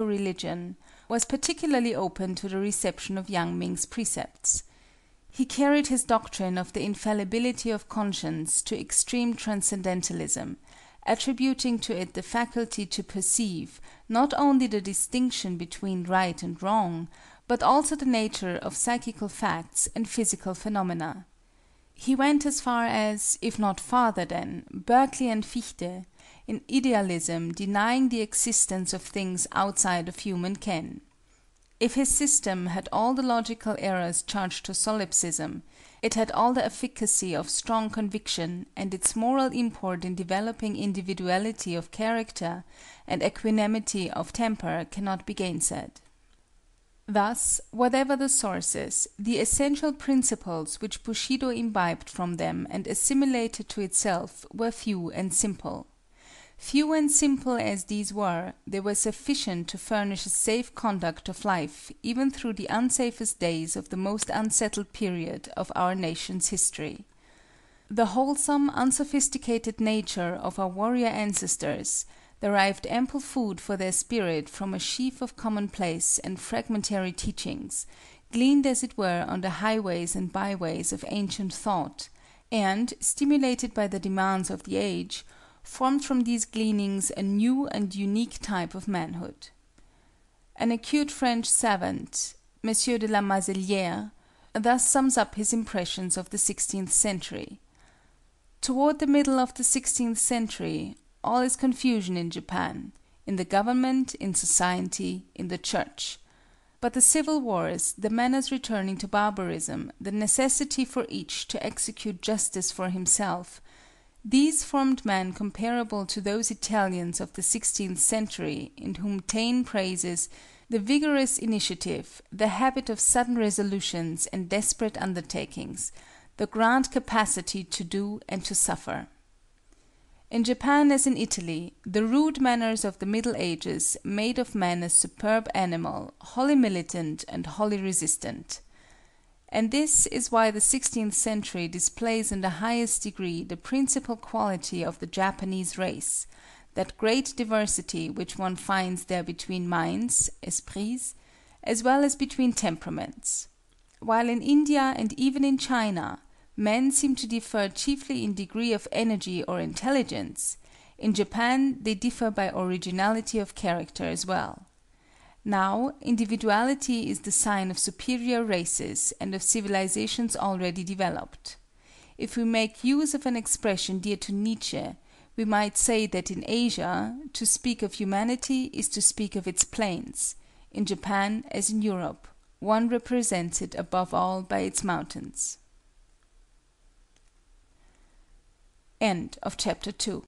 religion, was particularly open to the reception of Yang Ming's precepts. He carried his doctrine of the infallibility of conscience to extreme transcendentalism, attributing to it the faculty to perceive, not only the distinction between right and wrong, but also the nature of psychical facts and physical phenomena. He went as far as, if not farther than, Berkeley and Fichte, in idealism denying the existence of things outside of human ken. If his system had all the logical errors charged to solipsism, it had all the efficacy of strong conviction, and its moral import in developing individuality of character and equanimity of temper cannot be gainsaid. Thus, whatever the sources, the essential principles which Bushido imbibed from them and assimilated to itself were few and simple. Few and simple as these were, they were sufficient to furnish a safe conduct of life even through the unsafest days of the most unsettled period of our nation's history. The wholesome, unsophisticated nature of our warrior ancestors derived ample food for their spirit from a sheaf of commonplace and fragmentary teachings, gleaned as it were on the highways and byways of ancient thought, and, stimulated by the demands of the age, formed from these gleanings a new and unique type of manhood. An acute French savant, M. de la Mazelière, thus sums up his impressions of the 16th century. Toward the middle of the 16th century, all is confusion in Japan, in the government, in society, in the church. But the civil wars, the manners returning to barbarism, the necessity for each to execute justice for himself, these formed men comparable to those Italians of the 16th century in whom Taine praises the vigorous initiative, the habit of sudden resolutions and desperate undertakings, the grand capacity to do and to suffer. In Japan as in Italy, the rude manners of the Middle Ages made of man a superb animal, wholly militant and wholly resistant. And this is why the 16th century displays in the highest degree the principal quality of the Japanese race, that great diversity which one finds there between minds, esprits, as well as between temperaments. While in India and even in China, men seem to differ chiefly in degree of energy or intelligence, in Japan they differ by originality of character as well. Now, individuality is the sign of superior races and of civilizations already developed. If we make use of an expression dear to Nietzsche, we might say that in Asia, to speak of humanity is to speak of its plains; in Japan, as in Europe, one represents it above all by its mountains. End of chapter 2.